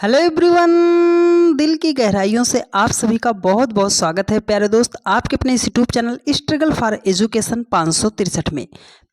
Hello everyone, दिल की गहराइयों से आप सभी का बहुत बहुत स्वागत है प्यारे दोस्त आपके अपने इस YouTube channel struggle for education 563 में।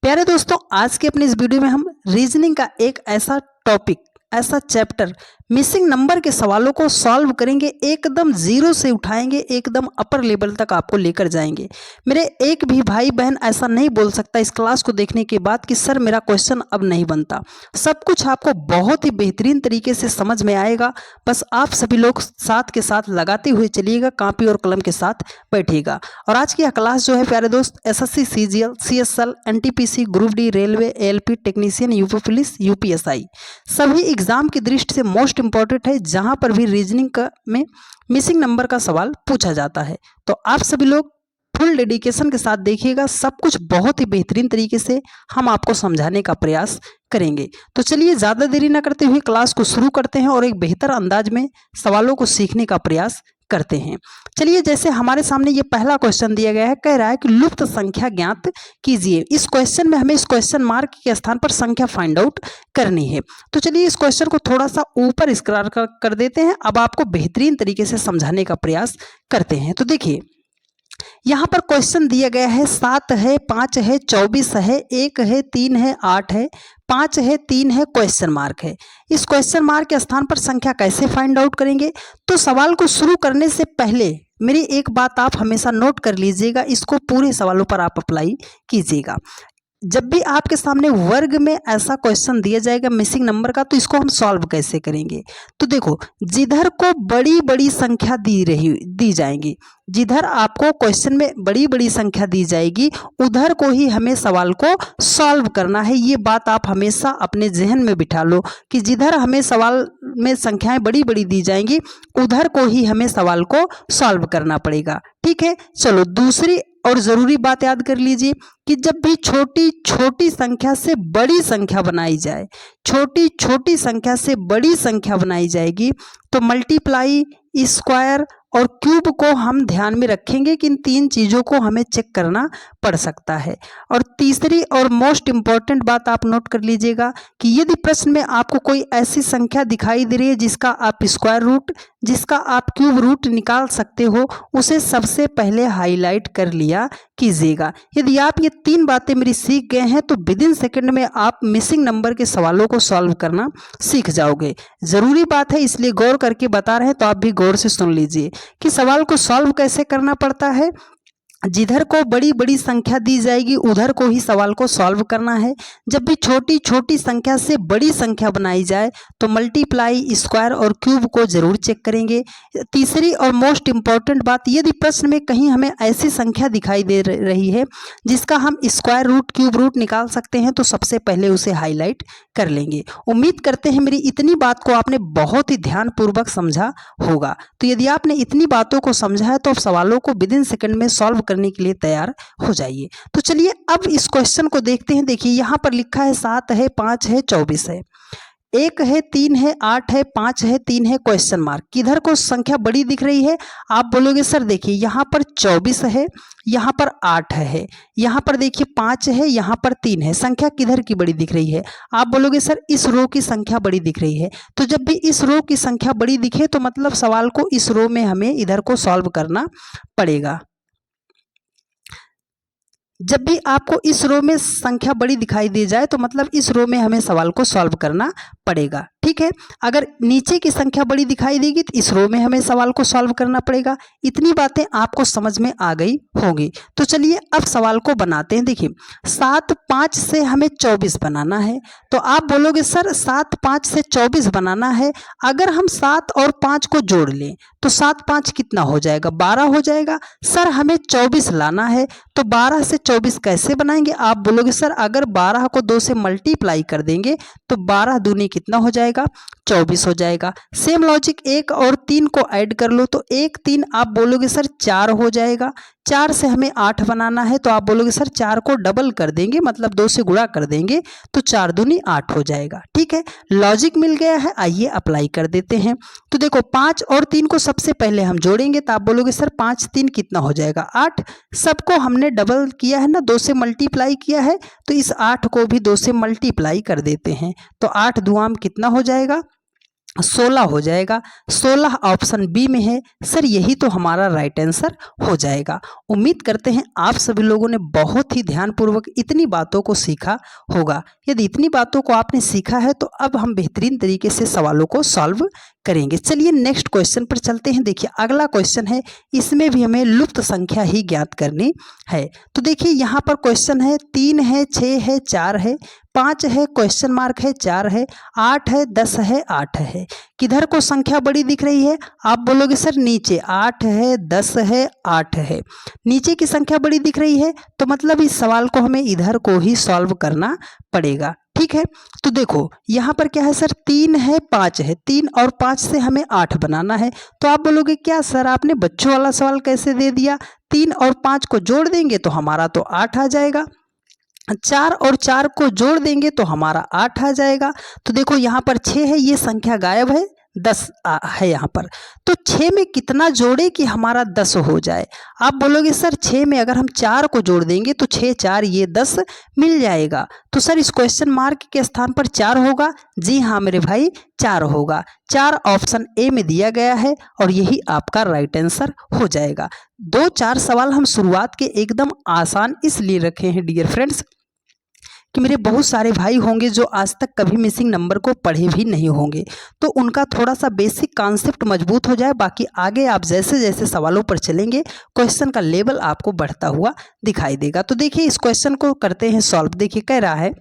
प्यारे दोस्तों, आज के अपने इस वीडियो में हम रीजनिंग का एक ऐसा टॉपिक, ऐसा चैप्टर, मिसिंग नंबर के सवालों को सॉल्व करेंगे, एकदम जीरो से उठाएंगे, एकदम अपर लेवल तक आपको लेकर जाएंगे। मेरे एक भी भाई बहन ऐसा नहीं बोल सकता इस क्लास को देखने के बाद कि सर मेरा क्वेश्चन अब नहीं बनता। सब कुछ आपको बहुत ही बेहतरीन तरीके से समझ में आएगा। बस आप सभी लोग साथ के साथ लगाते हुए चलिएगा, कॉपी और कलम के साथ बैठिएगा। और आज की यह क्लास जो है प्यारे दोस्त, SSC, CGL, CSL, NTPC, group D, railway, ALP, technician, UP police, UPSI सभी एग्जाम की दृष्टि से मोस्ट इंपॉर्टेंट है, जहां पर भी रीजनिंग में मिसिंग नंबर का सवाल पूछा जाता है। तो आप सभी लोग फुल डेडिकेशन के साथ देखिएगा, सब कुछ बहुत ही बेहतरीन तरीके से हम आपको समझाने का प्रयास करेंगे। तो चलिए ज़्यादा देरी न करते हुए क्लास को शुरू करते हैं और एक बेहतर अंदाज में सवालों को सीखने का प्रयास करते हैं। चलिए, जैसे हमारे सामने ये पहला क्वेश्चन दिया गया है, कह रहा है कि लुप्त संख्या ज्ञात कीजिए। इस क्वेश्चन में हमें इस क्वेश्चन मार्क के स्थान पर संख्या फाइंड आउट करनी है। तो चलिए इस क्वेश्चन को थोड़ा सा ऊपर स्क्रॉल कर देते हैं। अब आपको बेहतरीन तरीके से समझाने का प्रयास करते हैं। तो देखिए, यहाँ पर क्वेश्चन दिया गया है 7 है, 5 है, 24 है, 1 है, 3 है, 8 है, 5 है, 3 है, क्वेश्चन मार्क है। इस क्वेश्चन मार्क के स्थान पर संख्या कैसे फाइंड आउट करेंगे? तो सवाल को शुरू करने से पहले मेरी एक बात आप हमेशा नोट कर लीजिएगा, इसको पूरे सवालों पर आप अप्लाई कीजिएगा। जब भी आपके सामने वर्ग में ऐसा क्वेश्चन दिया जाएगा मिसिंग नंबर का, तो इसको हम सॉल्व कैसे करेंगे? तो देखो, जिधर को बड़ी बड़ी संख्या दी जाएगी, जिधर आपको क्वेश्चन में बड़ी बड़ी संख्या दी जाएगी, उधर को ही हमें सवाल को सॉल्व करना है। ये बात आप हमेशा अपने जहन में बिठा लो कि जिधर हमें सवाल में संख्याएं बड़ी बड़ी दी जाएंगी, उधर को ही हमें सवाल को सॉल्व करना पड़ेगा। ठीक है, चलो दूसरी और जरूरी बात याद कर लीजिए कि जब भी छोटी छोटी संख्या से बड़ी संख्या बनाई जाए, छोटी छोटी संख्या से बड़ी संख्या बनाई जाएगी, तो मल्टीप्लाई, स्क्वायर और क्यूब को हम ध्यान में रखेंगे कि इन तीन चीज़ों को हमें चेक करना पड़ सकता है। और तीसरी और मोस्ट इम्पॉर्टेंट बात आप नोट कर लीजिएगा कि यदि प्रश्न में आपको कोई ऐसी संख्या दिखाई दे रही है जिसका आप स्क्वायर रूट, जिसका आप क्यूब रूट निकाल सकते हो, उसे सबसे पहले हाईलाइट कर लिया कीजिएगा। यदि आप ये तीन बातें मेरी सीख गए हैं तो विद इन सेकेंड में आप मिसिंग नंबर के सवालों को सॉल्व करना सीख जाओगे। ज़रूरी बात है, इसलिए गौर करके बता रहे हैं, तो आप भी गौर से सुन लीजिए कि सवाल को सॉल्व कैसे करना पड़ता है। जिधर को बड़ी बड़ी संख्या दी जाएगी, उधर को ही सवाल को सॉल्व करना है। जब भी छोटी छोटी संख्या से बड़ी संख्या बनाई जाए, तो मल्टीप्लाई, स्क्वायर और क्यूब को जरूर चेक करेंगे। तीसरी और मोस्ट इम्पॉर्टेंट बात, यदि प्रश्न में कहीं हमें ऐसी संख्या दिखाई दे रही है जिसका हम स्क्वायर रूट, क्यूब रूट निकाल सकते हैं, तो सबसे पहले उसे हाईलाइट कर लेंगे। उम्मीद करते हैं मेरी इतनी बात को आपने बहुत ही ध्यानपूर्वक समझा होगा। तो यदि आपने इतनी बातों को समझा है, तो आप सवालों को विद इन सेकेंड में सॉल्व करने के लिए तैयार हो जाइए। तो चलिए अब इस क्वेश्चन को देखते हैं। देखिए, यहां पर लिखा है 7 है, 5 है, 24 है, 1 है, 3 है, 8 है, 5 है, 3 है, क्वेश्चन मार्क। किधर को संख्या बड़ी दिख रही है? आप बोलोगे सर देखिए, यहाँ पर 24 है, यहाँ पर 8 है, यहाँ पर देखिए 5 है, यहाँ पर 3 है। संख्या किधर की बड़ी दिख रही है? आप बोलोगे सर इस रो की संख्या बड़ी दिख रही है। तो जब भी इस रो की संख्या बड़ी दिखे, तो मतलब सवाल को इस रो में हमें इधर को सॉल्व करना पड़ेगा। जब भी आपको इस रो में संख्या बड़ी दिखाई दे जाए, तो मतलब इस रो में हमें सवाल को सॉल्व करना पड़ेगा। ठीक है, अगर नीचे की संख्या बड़ी दिखाई देगी, तो इस रो में हमें सवाल को सॉल्व करना पड़ेगा। इतनी बातें आपको समझ में आ गई होंगी। तो चलिए अब सवाल को बनाते हैं। देखिए, 7 5 से हमें 24 बनाना है। तो आप बोलोगे सर 7 5 से 24 बनाना है, अगर हम 7 और 5 को जोड़ लें तो 7 5 कितना हो जाएगा? 12 हो जाएगा। सर हमें 24 लाना है, तो 12 से 24 कैसे बनाएंगे? आप बोलोगे सर अगर 12 को 2 से मल्टीप्लाई कर देंगे तो 12 दूनी कितना हो जाएगा? 24 हो जाएगा। सेम लॉजिक 1 और 3 को ऐड कर लो, तो 1 3 आप बोलोगे सर 4 हो जाएगा। 4 से हमें 8 बनाना है, तो आप बोलोगे सर 4 को डबल कर देंगे, मतलब 2 से गुणा कर देंगे, तो 4 दूनी 8 हो जाएगा। ठीक है, लॉजिक मिल गया है। आइए अप्लाई कर देते हैं। तो देखो, 5 और 3 को सबसे पहले हम जोड़ेंगे, तो आप बोलोगे सर 5 3 कितना हो जाएगा? 8। सबको हमने डबल किया है ना, 2 से मल्टीप्लाई किया है, तो इस 8 को भी 2 से मल्टीप्लाई कर देते हैं, तो 8 दुआम कितना हो जाएगा? 16 हो जाएगा। 16 ऑप्शन बी में है सर, यही तो हमारा राइट आंसर हो जाएगा। उम्मीद करते हैं आप सभी लोगों ने बहुत ही ध्यानपूर्वक इतनी बातों को सीखा होगा। यदि इतनी बातों को आपने सीखा है तो अब हम बेहतरीन तरीके से सवालों को सॉल्व करेंगे। चलिए नेक्स्ट क्वेश्चन पर चलते हैं। देखिए अगला क्वेश्चन है, इसमें भी हमें लुप्त संख्या ही ज्ञात करनी है। तो देखिए यहाँ पर क्वेश्चन है 3 है, 6 है, 4 है, 5 है, क्वेश्चन मार्क है, 4 है, 8 है, 10 है, 8 है। किधर को संख्या बड़ी दिख रही है? आप बोलोगे सर नीचे 8 है, 10 है, 8 है, नीचे की संख्या बड़ी दिख रही है, तो मतलब इस सवाल को हमें इधर को ही सॉल्व करना पड़ेगा। ठीक है, तो देखो यहाँ पर क्या है सर, 3 है, 5 है, 3 और 5 से हमें 8 बनाना है। तो आप बोलोगे क्या सर आपने बच्चों वाला सवाल कैसे दे दिया, 3 और 5 को जोड़ देंगे तो हमारा तो 8 आ जाएगा, 4 और 4 को जोड़ देंगे तो हमारा 8 आ जाएगा। तो देखो यहाँ पर 6 है, ये संख्या गायब है, 10 है यहाँ पर। तो 6 में कितना जोड़े कि हमारा 10 हो जाए? आप बोलोगे सर 6 में अगर हम 4 को जोड़ देंगे तो 6 4 ये 10 मिल जाएगा। तो सर इस क्वेश्चन मार्क के स्थान पर 4 होगा। जी हाँ मेरे भाई 4 होगा। 4 ऑप्शन ए में दिया गया है और यही आपका राइट आंसर हो जाएगा। 2-4 सवाल हम शुरुआत के एकदम आसान इसलिए रखे हैं डियर फ्रेंड्स कि मेरे बहुत सारे भाई होंगे जो आज तक कभी मिसिंग नंबर को पढ़े भी नहीं होंगे, तो उनका थोड़ा सा बेसिक कॉन्सेप्ट मजबूत हो जाए। बाकी आगे आप जैसे जैसे सवालों पर चलेंगे क्वेश्चन का लेवल आपको बढ़ता हुआ दिखाई देगा। तो देखिए इस क्वेश्चन को करते हैं सॉल्व। देखिए कह रहा है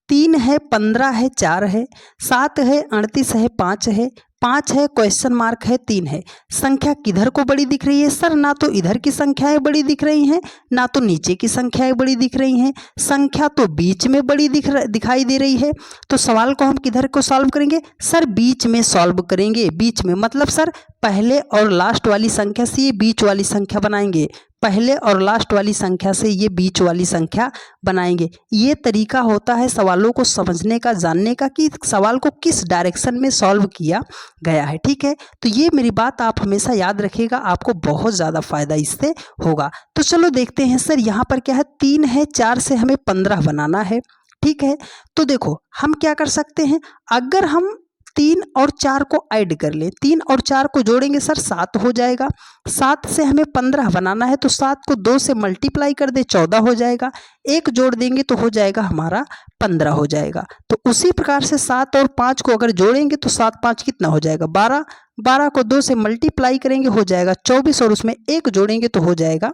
3 है, 15 है, 4 है, 7 है, 38 है, 5 है, 5 है, क्वेश्चन मार्क है, 3 है। संख्या किधर को बड़ी दिख रही है सर? ना तो इधर की संख्याएं बड़ी दिख रही हैं, ना तो नीचे की संख्याएं बड़ी दिख रही हैं, संख्या तो बीच में बड़ी दिखाई दे रही है। तो सवाल को हम किधर को सॉल्व करेंगे सर? बीच में सॉल्व करेंगे। बीच में मतलब सर पहले और लास्ट वाली संख्या से ये बीच वाली संख्या बनाएंगे, पहले और लास्ट वाली संख्या से ये बीच वाली संख्या बनाएंगे। ये तरीका होता है सवालों को समझने का, जानने का कि सवाल को किस डायरेक्शन में सॉल्व किया गया है। ठीक है, तो ये मेरी बात आप हमेशा याद रखिएगा, आपको बहुत ज़्यादा फायदा इससे होगा। तो चलो देखते हैं सर यहाँ पर क्या है, 3 है, 4 से हमें 15 बनाना है। ठीक है, तो देखो हम क्या कर सकते हैं, अगर हम 3 और 4 को ऐड कर लें, 3 और 4 को जोड़ेंगे सर 7 हो जाएगा। 7 से हमें 15 बनाना है तो 7 को 2 से मल्टीप्लाई कर दे 14 हो जाएगा। 1 जोड़ देंगे तो हो जाएगा हमारा 15 हो जाएगा। तो उसी प्रकार से 7 और 5 को अगर जोड़ेंगे तो 7 5 कितना हो जाएगा 12, 12 को 2 से मल्टीप्लाई करेंगे हो जाएगा 24 और उसमें 1 जोड़ेंगे तो हो जाएगा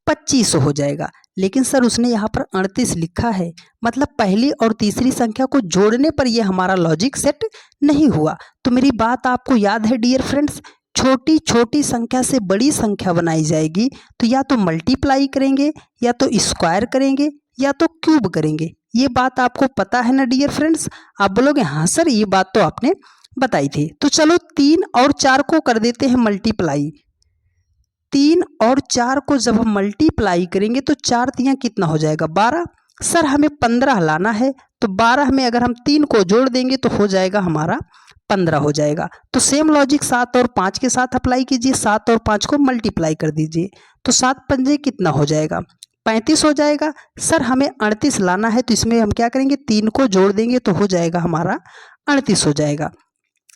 25 हो जाएगा। लेकिन सर उसने यहाँ पर 38 लिखा है, मतलब पहली और तीसरी संख्या को जोड़ने पर यह हमारा लॉजिक सेट नहीं हुआ। तो मेरी बात आपको याद है डियर फ्रेंड्स, छोटी छोटी संख्या से बड़ी संख्या बनाई जाएगी तो या तो मल्टीप्लाई करेंगे, या तो स्क्वायर करेंगे, या तो क्यूब करेंगे। ये बात आपको पता है ना डियर फ्रेंड्स? आप बोलोगे हाँ सर ये बात तो आपने बताई थी। तो चलो 3 और 4 को कर देते हैं मल्टीप्लाई। 3 और 4 को जब हम मल्टीप्लाई करेंगे तो 4 तियाँ कितना हो जाएगा 12। सर हमें 15 लाना है तो 12 में अगर हम 3 को जोड़ देंगे तो हो जाएगा हमारा 15 हो जाएगा। तो सेम लॉजिक 7 और 5 के साथ अप्लाई कीजिए, 7 और 5 को मल्टीप्लाई कर दीजिए तो 7 पंजे कितना हो जाएगा 35 हो जाएगा। सर हमें 38 लाना है तो इसमें हम क्या करेंगे, 3 को जोड़ देंगे तो हो जाएगा हमारा 38 हो जाएगा।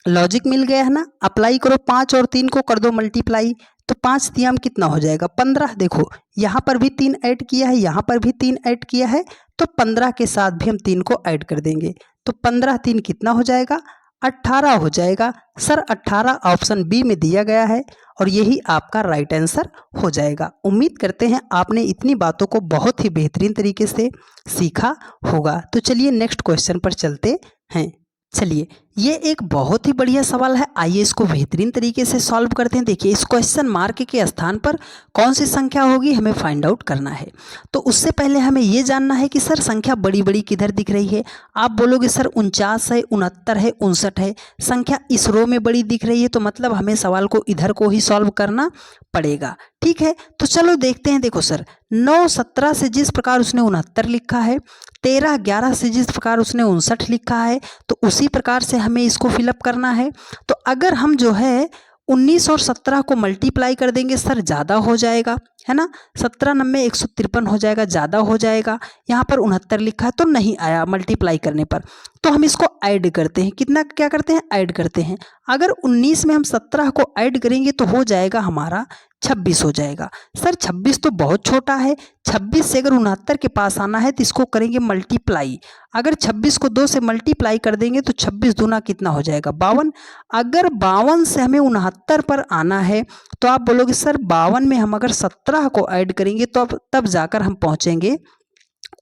लॉजिक मिल गया है ना? अप्लाई करो, 5 और 3 को कर दो मल्टीप्लाई तो 5 तियाम कितना हो जाएगा 15। देखो यहाँ पर भी 3 ऐड किया है, यहाँ पर भी 3 ऐड किया है, तो 15 के साथ भी हम 3 को ऐड कर देंगे तो 15 3 कितना हो जाएगा 18 हो जाएगा। सर 18 ऑप्शन बी में दिया गया है और यही आपका राइट आंसर हो जाएगा। उम्मीद करते हैं आपने इतनी बातों को बहुत ही बेहतरीन तरीके से सीखा होगा। तो चलिए नेक्स्ट क्वेश्चन पर चलते हैं। चलिए ये एक बहुत ही बढ़िया सवाल है, आइए इसको बेहतरीन तरीके से सॉल्व करते हैं। देखिए इस क्वेश्चन मार्क के स्थान पर कौन सी संख्या होगी हमें फाइंड आउट करना है। तो उससे पहले हमें ये जानना है कि सर संख्या बड़ी बड़ी किधर दिख रही है। आप बोलोगे सर 49 है, 69 है, 59 है, संख्या इस रो में बड़ी दिख रही है तो मतलब हमें सवाल को इधर को ही सॉल्व करना पड़ेगा। ठीक है, तो चलो देखते हैं। देखो सर 9 17 से जिस प्रकार उसने 69 लिखा है, 13 11 से जिस प्रकार उसने 59 लिखा है, तो उसी प्रकार से हमें इसको फिलअप करना है। तो अगर हम जो है 19 और 17 को मल्टीप्लाई कर देंगे सर ज़्यादा हो जाएगा, है ना। 17 नब्बे 153 हो जाएगा, ज़्यादा हो जाएगा। यहाँ पर 69 लिखा है तो नहीं आया मल्टीप्लाई करने पर। तो हम इसको ऐड करते हैं, कितना क्या करते हैं, ऐड करते हैं। अगर 19 में हम 17 को ऐड करेंगे तो हो जाएगा हमारा 26 हो जाएगा। सर 26 तो बहुत छोटा है, 26 से अगर 69 के पास आना है तो इसको करेंगे मल्टीप्लाई। अगर 26 को 2 से मल्टीप्लाई कर देंगे तो 26 दूना कितना हो जाएगा, 52। अगर 52 से हमें 69 पर आना है तो आप बोलोगे सर 52 में हम अगर 17 को ऐड करेंगे तो तब जाकर हम पहुंचेंगे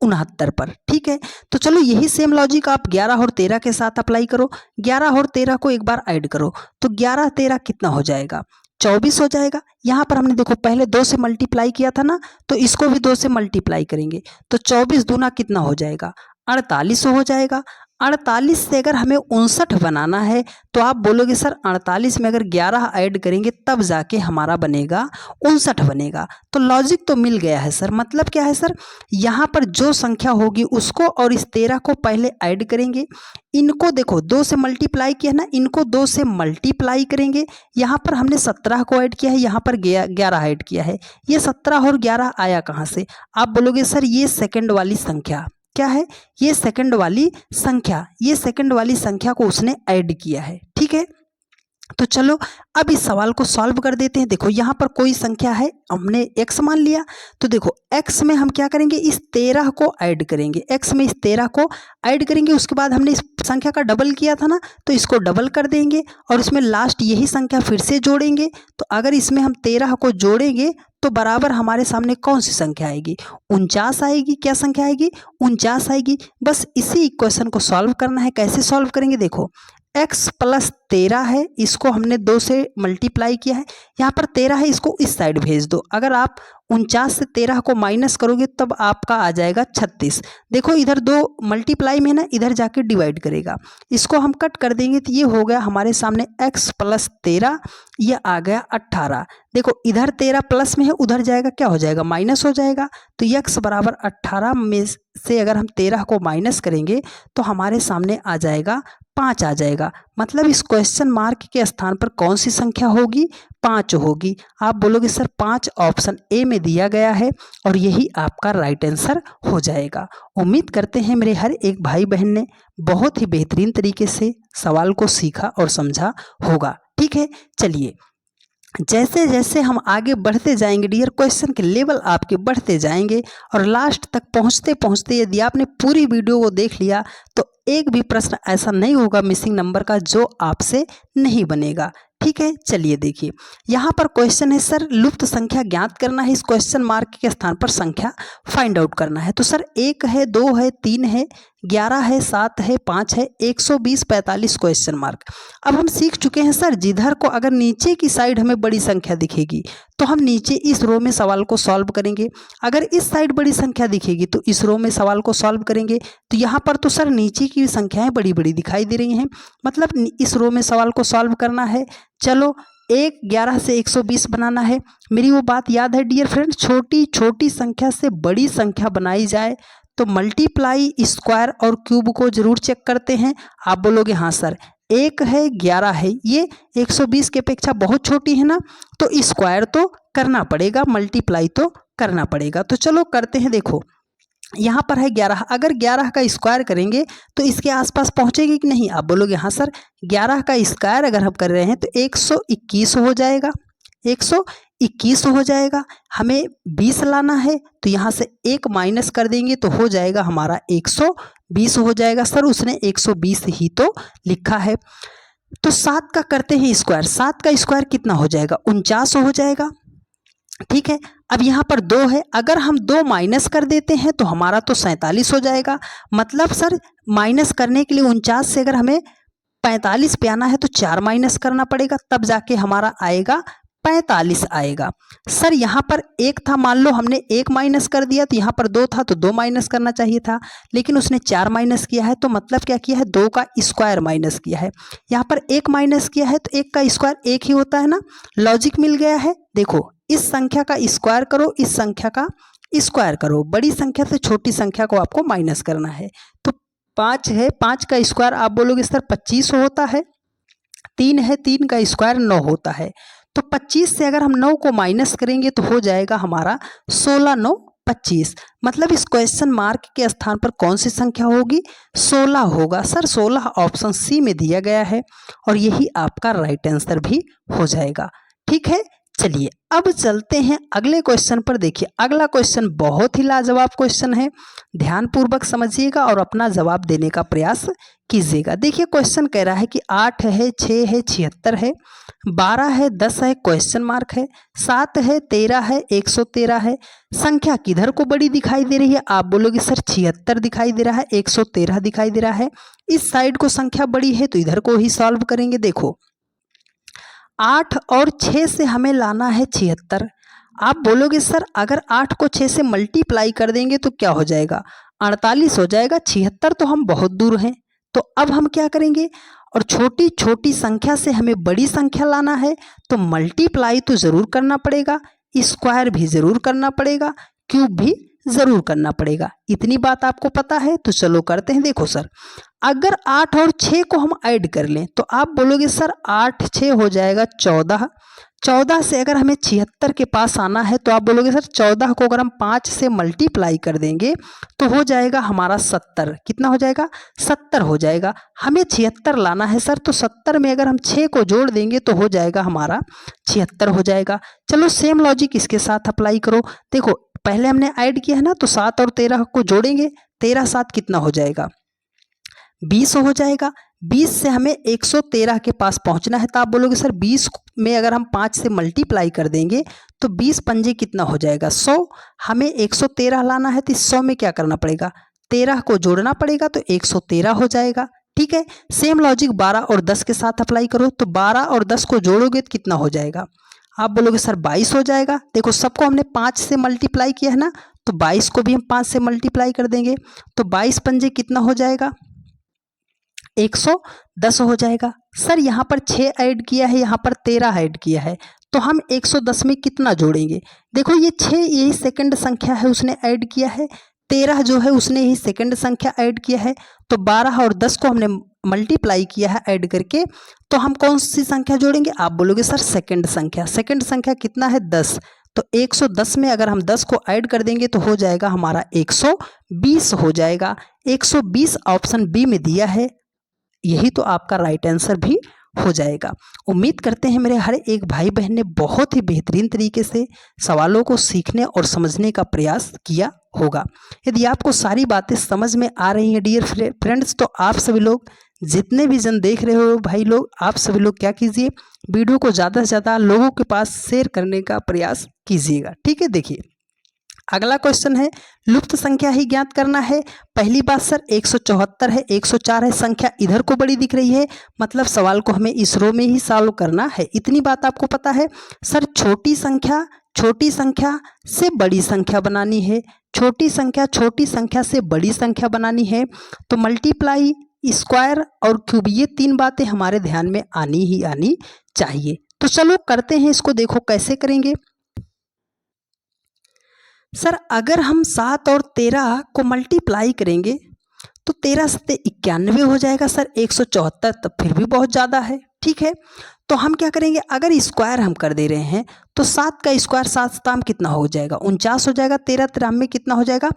69 पर। ठीक है, तो चलो यही सेम लॉजिक आप 11 और 13 के साथ अप्लाई करो। 11 और 13 को एक बार ऐड करो तो 11 13 कितना हो जाएगा, 24 हो जाएगा। यहाँ पर हमने देखो पहले 2 से मल्टीप्लाई किया था ना, तो इसको भी 2 से मल्टीप्लाई करेंगे तो 24 दूना कितना हो जाएगा, 48 हो जाएगा। 48 से अगर हमें 59 बनाना है तो आप बोलोगे सर 48 में अगर 11 ऐड करेंगे तब जाके हमारा बनेगा 59 बनेगा। तो लॉजिक तो मिल गया है सर। मतलब क्या है सर, यहाँ पर जो संख्या होगी उसको और इस 13 को पहले ऐड करेंगे। इनको देखो 2 से मल्टीप्लाई किया ना, इनको 2 से मल्टीप्लाई करेंगे। यहाँ पर हमने 17 को ऐड किया है, यहाँ पर 11 ऐड किया है। ये 17 और 11 आया कहाँ से, आप बोलोगे सर ये सेकंड वाली संख्या क्या है, ये सेकंड वाली संख्या, ये सेकंड वाली संख्या को उसने ऐड किया है। ठीक है, तो चलो अब इस सवाल को सॉल्व कर देते हैं। देखो यहाँ पर कोई संख्या है, हमने x मान लिया, तो देखो x में हम क्या करेंगे, इस 13 को ऐड करेंगे। x में इस 13 को ऐड करेंगे, उसके बाद हमने इस संख्या का डबल किया था ना, तो इसको डबल कर देंगे और इसमें लास्ट यही संख्या फिर से जोड़ेंगे। तो अगर इसमें हम 13 को जोड़ेंगे तो बराबर हमारे सामने कौन सी संख्या आएगी, 49 आएगी। क्या संख्या आएगी, 49 आएगी। बस इसी इक्वेशन को सॉल्व करना है। कैसे सॉल्व करेंगे, देखो x प्लस 13 है, इसको हमने 2 से मल्टीप्लाई किया है। यहाँ पर 13 है, इसको इस साइड भेज दो। अगर आप 49 से 13 को माइनस करोगे तब आपका आ जाएगा 36। देखो इधर 2 मल्टीप्लाई में ना, इधर जाके डिवाइड करेगा। इसको हम कट कर देंगे तो ये हो गया हमारे सामने x प्लस 13, ये आ गया 18। देखो इधर 13 प्लस में है, उधर जाएगा क्या हो जाएगा, माइनस हो जाएगा। तो x बराबर 18 में से अगर हम 13 को माइनस करेंगे तो हमारे सामने आ जाएगा 5 आ जाएगा। मतलब इस क्वेश्चन मार्क के स्थान पर कौन सी संख्या होगी, 5 होगी। आप बोलोगे सर 5 ऑप्शन ए में दिया गया है और यही आपका राइट आंसर हो जाएगा। उम्मीद करते हैं मेरे हर एक भाई बहन ने बहुत ही बेहतरीन तरीके से सवाल को सीखा और समझा होगा। ठीक है, चलिए जैसे जैसे हम आगे बढ़ते जाएंगे डियर, क्वेश्चन के लेवल आपके बढ़ते जाएंगे और लास्ट तक पहुंचते पहुंचते यदि आपने पूरी वीडियो को देख लिया तो एक भी प्रश्न ऐसा नहीं होगा मिसिंग नंबर का जो आपसे नहीं बनेगा। ठीक है, चलिए देखिए यहाँ पर क्वेश्चन है सर लुप्त संख्या ज्ञात करना है। इस क्वेश्चन मार्क के स्थान पर संख्या फाइंड आउट करना है। तो सर 1 है, 2 है, 3 है, 11 है, 7 है, 5 है, 120 45 क्वेश्चन मार्क। अब हम सीख चुके हैं सर जिधर को अगर नीचे की साइड हमें बड़ी संख्या दिखेगी तो हम नीचे इस रो में सवाल को सॉल्व करेंगे। अगर इस साइड बड़ी संख्या दिखेगी तो इस रो में सवाल को सॉल्व करेंगे। तो यहाँ पर तो सर नीचे की संख्याएं बड़ी बड़ी दिखाई दे रही हैं, मतलब इस रो में सवाल को सॉल्व करना है। चलो 1 11 से 120 बनाना है। मेरी वो बात याद है डियर फ्रेंड, छोटी छोटी संख्या से बड़ी संख्या बनाई जाए तो मल्टीप्लाई स्क्वायर और क्यूब को जरूर चेक करते हैं। आप बोलोगे हाँ सर 1 है 11 है, ये 120 की अपेक्षा बहुत छोटी है ना, तो स्क्वायर तो करना पड़ेगा, मल्टीप्लाई तो करना पड़ेगा। तो चलो करते हैं। देखो यहाँ पर है 11, अगर 11 का स्क्वायर करेंगे तो इसके आसपास पहुँचेगी कि नहीं, आप बोलोगे हाँ सर 11 का स्क्वायर अगर हम कर रहे हैं तो 121 हो जाएगा, 121 हो जाएगा। हमें 20 लाना है तो यहाँ से 1 माइनस कर देंगे तो हो जाएगा हमारा 120 हो जाएगा। सर उसने 120 ही तो लिखा है। तो 7 का करते हैं स्क्वायर, 7 का स्क्वायर कितना हो जाएगा, 49 हो जाएगा। ठीक है, अब यहाँ पर 2 है, अगर हम 2 माइनस कर देते हैं तो हमारा तो 47 हो जाएगा। मतलब सर माइनस करने के लिए 49 से अगर हमें 45 पे आना है तो 4 माइनस करना पड़ेगा, तब जाके हमारा आएगा 45 आएगा। सर यहाँ पर 1 था, मान लो हमने 1 माइनस कर दिया तो यहाँ पर 2 था तो 2 माइनस करना चाहिए था, लेकिन उसने 4 माइनस किया है। तो मतलब क्या किया है, 2 का स्क्वायर माइनस किया है। यहाँ पर 1 माइनस किया है तो 1 का स्क्वायर 1 ही होता है ना, लॉजिक मिल गया है। देखो इस संख्या का स्क्वायर करो, इस संख्या का स्क्वायर करो, बड़ी संख्या से छोटी संख्या को आपको माइनस करना है। तो 5 है, 5 का स्क्वायर आप बोलोगे सर 25 होता है। 3 है, 3 का स्क्वायर 9 होता है। तो 25 से अगर हम 9 को माइनस करेंगे तो हो जाएगा हमारा 16 9 25। मतलब इस क्वेश्चन मार्क के स्थान पर कौन सी संख्या होगी? 16 होगा। सर 16 ऑप्शन सी में दिया गया है और यही आपका राइट आंसर भी हो जाएगा। ठीक है, चलिए अब चलते हैं अगले क्वेश्चन पर। देखिए अगला क्वेश्चन बहुत ही लाजवाब क्वेश्चन है, ध्यानपूर्वक समझिएगा और अपना जवाब देने का प्रयास कीजिएगा। देखिए क्वेश्चन कह रहा है कि 8 है, 6 है, 76 है, 12 है, 10 है, क्वेश्चन मार्क है, 7 है, 13 है, 113 है। संख्या किधर को बड़ी दिखाई दे रही है? आप बोलोगे सर 76 दिखाई दे रहा है, 113 दिखाई दे रहा है। इस साइड को संख्या बड़ी है तो इधर को ही सॉल्व करेंगे। देखो 8 और 6 से हमें लाना है 76। आप बोलोगे सर अगर 8 को 6 से मल्टीप्लाई कर देंगे तो क्या हो जाएगा? 48 हो जाएगा। 76 तो हम बहुत दूर हैं, तो अब हम क्या करेंगे? और छोटी छोटी संख्या से हमें बड़ी संख्या लाना है तो मल्टीप्लाई तो ज़रूर करना पड़ेगा, स्क्वायर भी ज़रूर करना पड़ेगा, क्यूब भी ज़रूर करना पड़ेगा। इतनी बात आपको पता है तो चलो करते हैं। देखो सर अगर 8 और 6 को हम ऐड कर लें तो आप बोलोगे सर 8 6 हो जाएगा 14। 14 से अगर हमें 76 के पास आना है तो आप बोलोगे सर 14 को अगर हम 5 से मल्टीप्लाई कर देंगे तो हो जाएगा हमारा 70। कितना हो जाएगा? 70 हो जाएगा। हमें 76 लाना है सर, तो 70 में अगर हम 6 को जोड़ देंगे तो हो जाएगा हमारा 76 हो जाएगा। चलो सेम लॉजिक इसके साथ अप्लाई करो। देखो पहले हमने ऐड किया है ना, तो 7 और 13 को जोड़ेंगे, 13 7 कितना हो जाएगा? 20 हो जाएगा। 20 से हमें 113 के पास पहुंचना है, तो आप बोलोगे सर 20 में अगर हम 5 से मल्टीप्लाई कर देंगे तो 20 पंजे कितना हो जाएगा? 100। हमें 113 लाना है तो इस 100 में क्या करना पड़ेगा? 13 को जोड़ना पड़ेगा तो 113 हो जाएगा। ठीक है, सेम लॉजिक 12 और 10 के साथ अप्लाई करो। तो 12 और 10 को जोड़ोगे तो कितना हो जाएगा? आप बोलोगे सर 22 हो जाएगा। देखो सबको हमने 5 से मल्टीप्लाई किया है ना, तो 22 को भी हम 5 से मल्टीप्लाई कर देंगे तो 22 पंजे कितना हो जाएगा? 110 हो जाएगा। सर यहाँ पर 6 ऐड किया है, यहाँ पर 13 ऐड किया है, तो हम 110 में कितना जोड़ेंगे? देखो ये 6 यही सेकंड संख्या है उसने ऐड किया है, 13 जो है उसने यही सेकंड संख्या ऐड किया है, तो 12 और 10 को हमने मल्टीप्लाई किया है ऐड करके, तो हम कौन सी संख्या जोड़ेंगे? आप बोलोगे सर सेकंड संख्या। सेकंड संख्या कितना है? 10। तो 110 में अगर हम 10 को ऐड कर देंगे तो हो जाएगा हमारा 120 हो जाएगा। 120 ऑप्शन बी में दिया है, यही तो आपका राइट आंसर भी हो जाएगा। उम्मीद करते हैं मेरे हर एक भाई बहन ने बहुत ही बेहतरीन तरीके से सवालों को सीखने और समझने का प्रयास किया होगा। यदि आपको सारी बातें समझ में आ रही हैं डियर फ्रेंड्स, तो आप सभी लोग जितने भी जन देख रहे हो भाई लोग, आप सभी लोग क्या कीजिए, वीडियो को ज़्यादा से ज़्यादा लोगों के पास शेयर करने का प्रयास कीजिएगा। ठीक है, देखिए अगला क्वेश्चन है लुप्त संख्या ही ज्ञात करना है। पहली बात सर 174 है, 104 है, संख्या इधर को बड़ी दिख रही है, मतलब सवाल को हमें इस रो में ही सॉल्व करना है। इतनी बात आपको पता है। सर छोटी संख्या से बड़ी संख्या बनानी है, छोटी संख्या से बड़ी संख्या बनानी है, तो मल्टीप्लाई, स्क्वायर और क्यूब, ये 3 बातें हमारे ध्यान में आनी ही आनी चाहिए। तो चलो करते हैं इसको। देखो कैसे करेंगे। सर अगर हम 7 और 13 को मल्टीप्लाई करेंगे तो 13 सत्ते 91 हो जाएगा। सर 174 तब फिर भी बहुत ज़्यादा है। ठीक है, तो हम क्या करेंगे, अगर स्क्वायर हम कर दे रहे हैं तो 7 का स्क्वायर 7 सताम कितना हो जाएगा? 49 हो जाएगा। 13 13 में कितना हो जाएगा?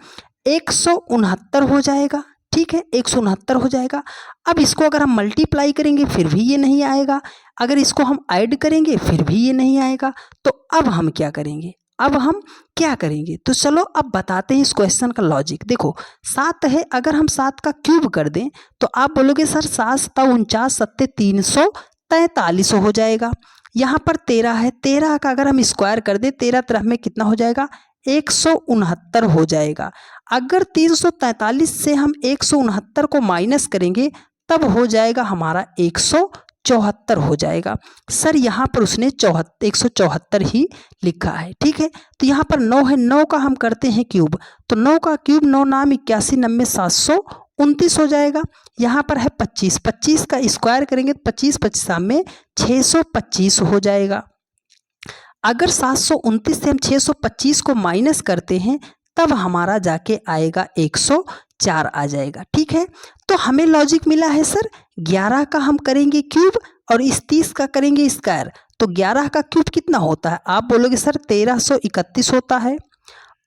169 हो जाएगा। ठीक है, 169 हो जाएगा। अब इसको अगर हम मल्टीप्लाई करेंगे फिर भी ये नहीं आएगा, अगर इसको हम ऐड करेंगे फिर भी ये नहीं आएगा, तो अब हम क्या करेंगे? तो चलो अब बताते हैं इस क्वेश्चन का लॉजिक। देखो 7 है, अगर हम 7 का क्यूब कर दें तो आप बोलोगे सर 7 सत्ता 49 सत्ते 343 हो जाएगा। यहाँ पर 13 है, 13 का अगर हम स्क्वायर कर दें 13 13 में कितना हो जाएगा? 169 हो जाएगा। अगर 343 से हम 169 को माइनस करेंगे तब हो जाएगा हमारा 174 हो जाएगा। सर यहाँ पर उसने 174 ही लिखा है। ठीक है, तो यहाँ पर 9 है, 9 का हम करते हैं क्यूब, तो 9 का क्यूब 9 नाम 81 90 729 हो जाएगा। यहाँ पर है 25, 25 का स्क्वायर करेंगे तो 25 25 में 625 हो जाएगा। अगर 729 से हम 625 को माइनस करते हैं तब हमारा जाके आएगा 104 आ जाएगा। ठीक है, तो हमें लॉजिक मिला है सर 11 का हम करेंगे क्यूब और इस 30 का करेंगे स्क्वायर, तो 11 का क्यूब कितना होता है? आप बोलोगे सर 1331 होता है।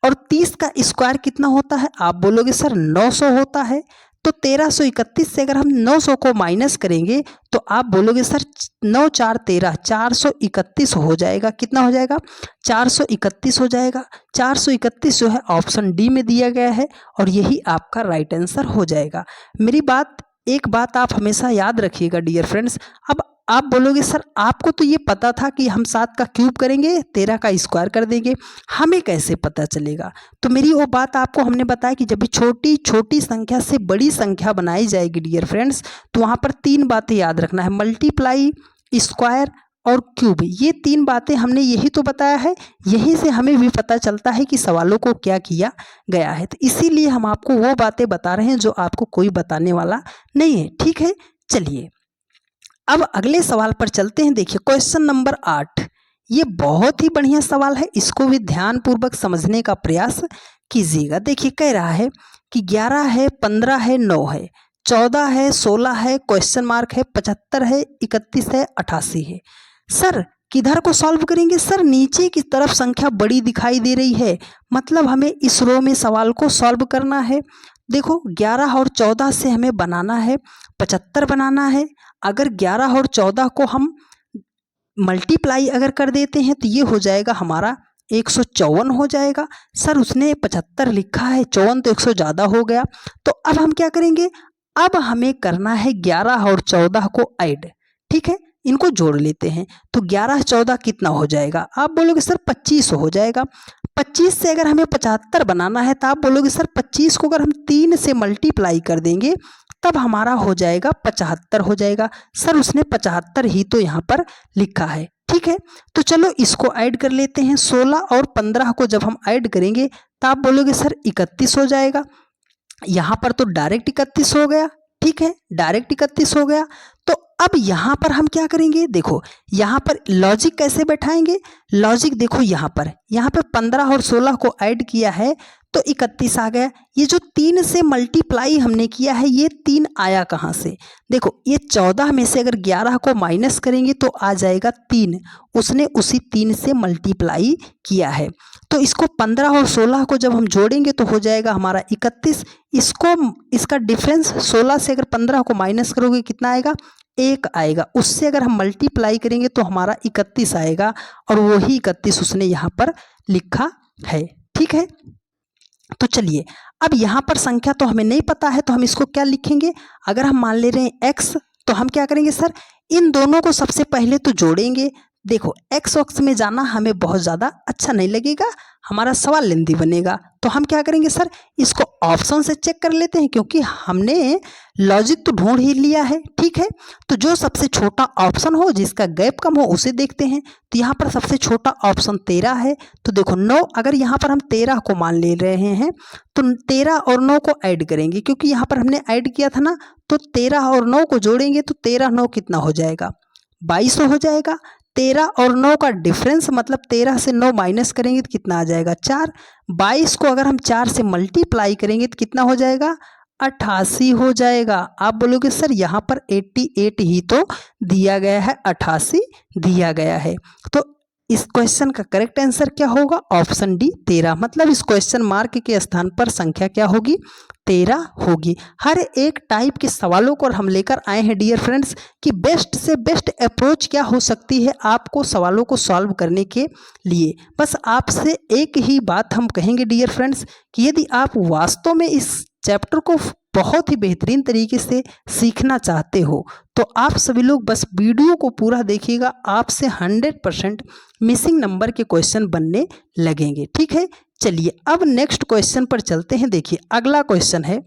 और 30 का स्क्वायर कितना होता है? आप बोलोगे सर 900 होता है। तो 1331 से अगर हम 900 को माइनस करेंगे तो आप बोलोगे सर 9 4 13 431 हो जाएगा। कितना हो जाएगा? 431 हो जाएगा। 431 जो है ऑप्शन डी में दिया गया है और यही आपका राइट आंसर हो जाएगा। एक बात आप हमेशा याद रखिएगा डियर फ्रेंड्स। अब आप बोलोगे सर आपको तो ये पता था कि हम 7 का क्यूब करेंगे 13 का स्क्वायर कर देंगे, हमें कैसे पता चलेगा? तो मेरी वो बात आपको हमने बताया कि जब भी छोटी छोटी संख्या से बड़ी संख्या बनाई जाएगी डियर फ्रेंड्स, तो वहाँ पर 3 बातें याद रखना है, मल्टीप्लाई, स्क्वायर और क्यूब। ये 3 बातें हमने यही तो बताया है, यहीं से हमें भी पता चलता है कि सवालों को क्या किया गया है। तो इसीलिए हम आपको वो बातें बता रहे हैं जो आपको कोई बताने वाला नहीं है। ठीक है, चलिए अब अगले सवाल पर चलते हैं। देखिए क्वेश्चन नंबर 8, ये बहुत ही बढ़िया सवाल है, इसको भी ध्यानपूर्वक समझने का प्रयास कीजिएगा। देखिए कह रहा है कि 11 है, 15 है, 9 है, 14 है, 16 है, क्वेश्चन मार्क है, 75 है, 31 है, 88 है। सर किधर को सॉल्व करेंगे? सर नीचे की तरफ संख्या बड़ी दिखाई दे रही है, मतलब हमें इस रो में सवाल को सॉल्व करना है। देखो 11 और 14 से हमें बनाना है 75 बनाना है। अगर 11 और 14 को हम मल्टीप्लाई अगर कर देते हैं तो ये हो जाएगा हमारा 154 हो जाएगा। सर उसने 75 लिखा है, 54 तो 100 ज़्यादा हो गया। तो अब हम क्या करेंगे? अब हमें करना है 11 और 14 को ऐड। ठीक है, इनको जोड़ लेते हैं। तो 11 14 कितना हो जाएगा? आप बोलोगे सर 25 हो जाएगा। 25 से अगर हमें 75 बनाना है तो आप बोलोगे सर 25 को अगर हम 3 से मल्टीप्लाई कर देंगे तब हमारा हो जाएगा 75 हो जाएगा। सर उसने 75 ही तो यहाँ पर लिखा है। ठीक है, तो चलो इसको ऐड कर लेते हैं। 16 और 15 को जब हम ऐड करेंगे तो आप बोलोगे सर 31 हो जाएगा। यहाँ पर तो डायरेक्ट 31 हो गया। ठीक है, डायरेक्ट 31 हो गया। तो अब यहाँ पर हम क्या करेंगे? देखो यहाँ पर लॉजिक कैसे बैठाएंगे? लॉजिक देखो यहाँ पर 15 और 16 को ऐड किया है तो 31 आ गया। ये जो 3 से मल्टीप्लाई हमने किया है, ये 3 आया कहाँ से? देखो ये 14 में से अगर 11 को माइनस करेंगे तो आ जाएगा 3, उसने उसी 3 से मल्टीप्लाई किया है। तो इसको 15 और 16 को जब हम जोड़ेंगे तो हो जाएगा हमारा 31। इसका डिफरेंस 16 से अगर 15 को माइनस करोगे कितना आएगा? 1 आएगा। उससे अगर हम मल्टीप्लाई करेंगे तो हमारा 31 आएगा और वही 31 उसने यहाँ पर लिखा है। ठीक है, तो चलिए अब यहाँ पर संख्या तो हमें नहीं पता है तो हम इसको क्या लिखेंगे? अगर हम मान ले रहे हैं x तो हम क्या करेंगे? सर इन दोनों को सबसे पहले तो जोड़ेंगे। देखो एक्स वक्स में जाना हमें बहुत ज़्यादा अच्छा नहीं लगेगा, हमारा सवाल लेंदी बनेगा। तो हम क्या करेंगे? सर इसको ऑप्शन से चेक कर लेते हैं क्योंकि हमने लॉजिक तो ढूंढ ही लिया है। ठीक है, तो जो सबसे छोटा ऑप्शन हो जिसका गैप कम हो उसे देखते हैं। तो यहाँ पर सबसे छोटा ऑप्शन 13 है। तो देखो 9, अगर यहाँ पर हम 13 को मान ले रहे हैं तो 13 और 9 को ऐड करेंगे क्योंकि यहाँ पर हमने ऐड किया था ना। तो 13 और 9 को जोड़ेंगे तो 13 9 कितना हो जाएगा? 22 हो जाएगा। 13 और 9 का डिफरेंस मतलब 13 से 9 माइनस करेंगे तो कितना आ जाएगा? 4। 22 को अगर हम 4 से मल्टीप्लाई करेंगे तो कितना हो जाएगा? 88 हो जाएगा। आप बोलोगे सर यहाँ पर 88 ही तो दिया गया है, 88 दिया गया है। तो इस क्वेश्चन का करेक्ट आंसर क्या होगा? Option D 13। मतलब इस क्वेश्चन मार्क के स्थान पर संख्या क्या होगी? 13 होगी। हर एक टाइप के सवालों को हम लेकर आए हैं डियर फ्रेंड्स कि बेस्ट से बेस्ट अप्रोच क्या हो सकती है आपको सवालों को सॉल्व करने के लिए। बस आपसे एक ही बात हम कहेंगे डियर फ्रेंड्स कि यदि आप वास्तव में इस चैप्टर को बहुत ही बेहतरीन तरीके से सीखना चाहते हो तो आप सभी लोग बस वीडियो को पूरा देखिएगा, आपसे 100% मिसिंग नंबर के क्वेश्चन बनने लगेंगे। ठीक है, चलिए अब नेक्स्ट क्वेश्चन पर चलते हैं। देखिए अगला क्वेश्चन है,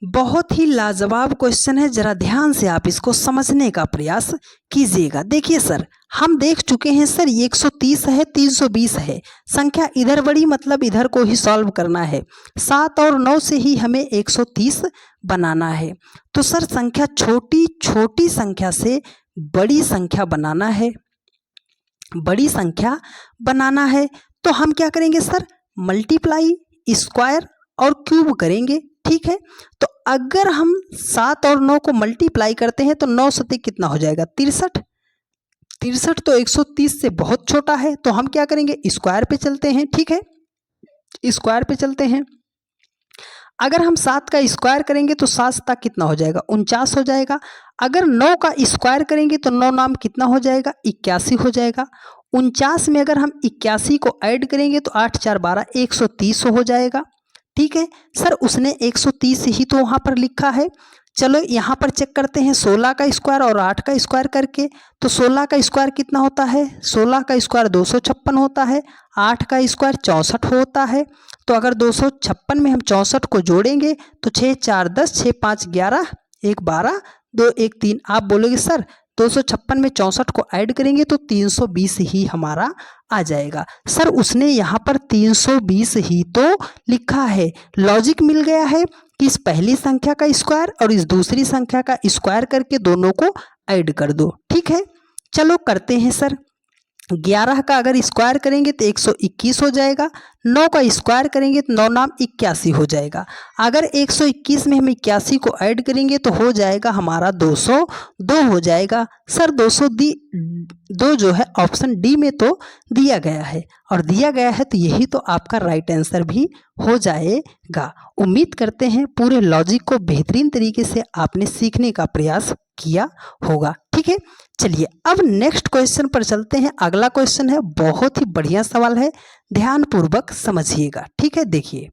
बहुत ही लाजवाब क्वेश्चन है, जरा ध्यान से आप इसको समझने का प्रयास कीजिएगा। देखिए सर हम देख चुके हैं सर ये 130 है, 320 है, संख्या इधर बढ़ी मतलब इधर को ही सॉल्व करना है। 7 और 9 से ही हमें 130 बनाना है। तो सर संख्या छोटी छोटी संख्या से बड़ी संख्या बनाना है, बड़ी संख्या बनाना है। तो हम क्या करेंगे सर? मल्टीप्लाई, स्क्वायर और क्यूब करेंगे। ठीक है, तो अगर हम 7 और 9 को मल्टीप्लाई करते हैं तो 9 सती कितना हो जाएगा? 63। 63 तो 130 से बहुत छोटा है, तो हम क्या करेंगे, स्क्वायर पे चलते हैं। ठीक है, स्क्वायर पे चलते हैं। अगर हम 7 का स्क्वायर करेंगे तो 7 तक कितना हो जाएगा, 49 हो जाएगा। अगर 9 का स्क्वायर करेंगे तो 9 नाम कितना हो जाएगा, 81 हो जाएगा। 49 में अगर हम 81 को ऐड करेंगे तो 8 4 12 130 हो जाएगा। ठीक है सर, उसने 130 ही तो वहाँ पर लिखा है। चलो यहाँ पर चेक करते हैं 16 का स्क्वायर और 8 का स्क्वायर करके। तो 16 का स्क्वायर कितना होता है, 16 का स्क्वायर 256 होता है, 8 का स्क्वायर 64 होता है। तो अगर 256 में हम 64 को जोड़ेंगे तो 6 4 10, 6 5 11, 1 12, 2 1 3। आप बोलोगे सर 256 में 64 को ऐड करेंगे तो 320 ही हमारा आ जाएगा। सर उसने यहाँ पर 320 ही तो लिखा है। लॉजिक मिल गया है कि इस पहली संख्या का स्क्वायर और इस दूसरी संख्या का स्क्वायर करके दोनों को ऐड कर दो। ठीक है, चलो करते हैं सर। 11 का अगर स्क्वायर करेंगे तो 121 हो जाएगा। 9 का स्क्वायर करेंगे तो 9 नाम 81 हो जाएगा। अगर 121 में हम 81 को ऐड करेंगे तो हो जाएगा हमारा 202 हो जाएगा। सर 202 जो है ऑप्शन डी में तो दिया गया है, और दिया गया है तो यही तो आपका राइट आंसर भी हो जाएगा। उम्मीद करते हैं पूरे लॉजिक को बेहतरीन तरीके से आपने सीखने का प्रयास किया होगा। ठीक है, चलिए अब नेक्स्ट क्वेश्चन पर चलते हैं। अगला क्वेश्चन है, बहुत ही बढ़िया सवाल है, ध्यान पूर्वक समझिएगा। ठीक है, देखिए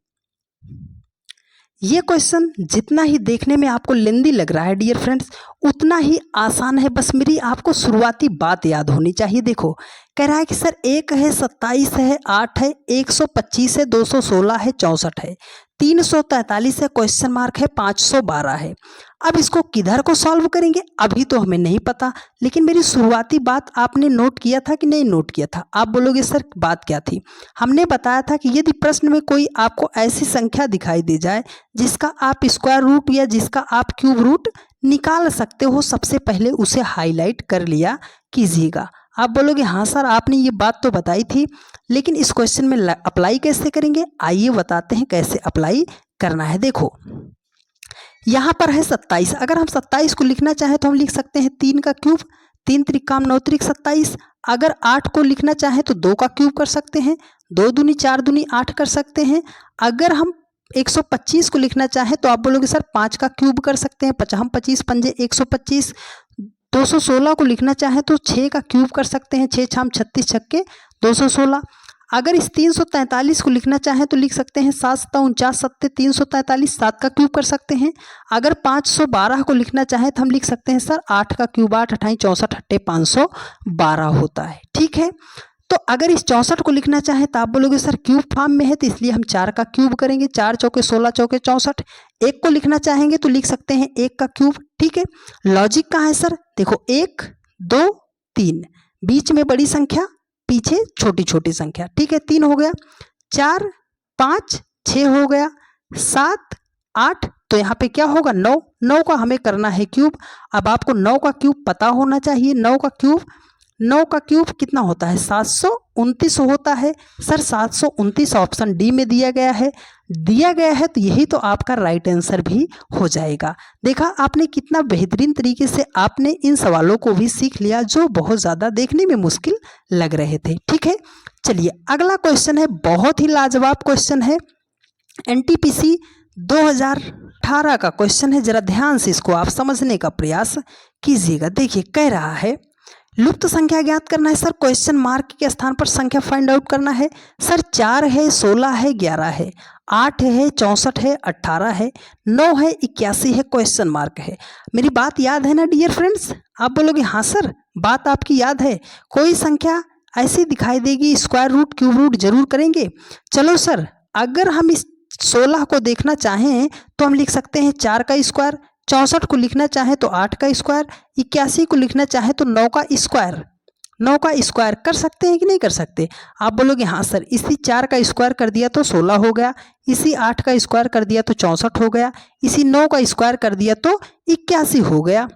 ये क्वेश्चन जितना ही देखने में आपको लेंदी लग रहा है डियर फ्रेंड्स, उतना ही आसान है। बस मेरी आपको शुरुआती बात याद होनी चाहिए। देखो कह रहा है कि सर 1 है, 27 है, 8 है, 125 है, 216 है, 64 है, 343 है, क्वेश्चन मार्क है, 512 है। अब इसको किधर को सॉल्व करेंगे अभी तो हमें नहीं पता, लेकिन मेरी शुरुआती बात आपने नोट किया था कि नहीं नोट किया था। आप बोलोगे सर बात क्या थी। हमने बताया था कि यदि प्रश्न में कोई आपको ऐसी संख्या दिखाई दे जाए जिसका आप स्क्वायर रूट या जिसका आप क्यूब रूट निकाल सकते हो, सबसे पहले उसे हाईलाइट कर लिया कीजिएगा। आप बोलोगे हाँ सर आपने ये बात तो बताई थी, लेकिन इस क्वेश्चन में अप्लाई कैसे करेंगे, आइए बताते हैं कैसे अप्लाई करना है। देखो यहाँ पर है 27। अगर हम 27 को लिखना चाहें तो हम लिख सकते हैं 3 का क्यूब, 3 त्रिकाम 9 त्रिक 27। अगर 8 को लिखना चाहें तो 2 का क्यूब कर सकते हैं, 2 दूनी 4 दूनी 8 कर सकते हैं। अगर हम 125 को लिखना चाहें तो आप बोलोगे सर 5 का क्यूब कर सकते हैं, 5 25 पंजे 125। 216 को लिखना चाहें तो 6 का क्यूब कर सकते हैं, 6 छाम 36 छक्के 216। अगर इस 343 को लिखना चाहें तो लिख सकते हैं 7 7 49 7 343, 7 का क्यूब कर सकते हैं। अगर 512 को लिखना चाहें तो हम लिख सकते हैं सर 8 का क्यूब 8 28 64 8 512 होता है। ठीक है, तो अगर इस 64 को लिखना चाहें तो आप बोलोगे सर क्यूब फॉर्म में है तो इसलिए हम 4 का क्यूब करेंगे, 4 चौके 16 चौके 64। 1 को लिखना चाहेंगे तो लिख सकते हैं 1 का क्यूब। ठीक है, लॉजिक कहाँ है सर, देखो 1 2 3, बीच में बड़ी संख्या पीछे छोटी छोटी संख्या। ठीक है, 3 हो गया, 4 5 6 हो गया, 7 8, तो यहाँ पे क्या होगा 9। 9 का हमें करना है क्यूब। अब आपको 9 का क्यूब पता होना चाहिए। 9 का क्यूब कितना होता है, 729 होता है। सर 729 ऑप्शन डी में दिया गया है तो यही तो आपका राइट आंसर भी हो जाएगा। देखा आपने कितना बेहतरीन तरीके से आपने इन सवालों को भी सीख लिया जो बहुत ज़्यादा देखने में मुश्किल लग रहे थे। ठीक है, चलिए अगला क्वेश्चन है, बहुत ही लाजवाब क्वेश्चन है, एनटीपीसी 2018 का क्वेश्चन है। जरा ध्यान से इसको आप समझने का प्रयास कीजिएगा। देखिए कह रहा है लुप्त संख्या ज्ञात करना है। सर क्वेश्चन मार्क के स्थान पर संख्या फाइंड आउट करना है। सर 4 है, 16 है, 11 है, 8 है, 64 है, 18 है, 9 है, 81 है, क्वेश्चन मार्क है। मेरी बात याद है ना डियर फ्रेंड्स। आप बोलोगे हाँ सर बात आपकी याद है। कोई संख्या ऐसी दिखाई देगी स्क्वायर रूट क्यूब रूट जरूर करेंगे। चलो सर अगर हम इस 16 को देखना चाहें तो हम लिख सकते हैं 4 का स्क्वायर, 64 को लिखना चाहे तो 8 का स्क्वायर, 81 को लिखना चाहे तो 9 का स्क्वायर। 9 का स्क्वायर कर सकते हैं कि नहीं कर सकते। आप बोलोगे हाँ सर, इसी 4 का स्क्वायर कर दिया तो 16 हो गया, इसी 8 का स्क्वायर कर दिया तो 64 हो गया, इसी 9 का स्क्वायर कर दिया तो 81 हो गया।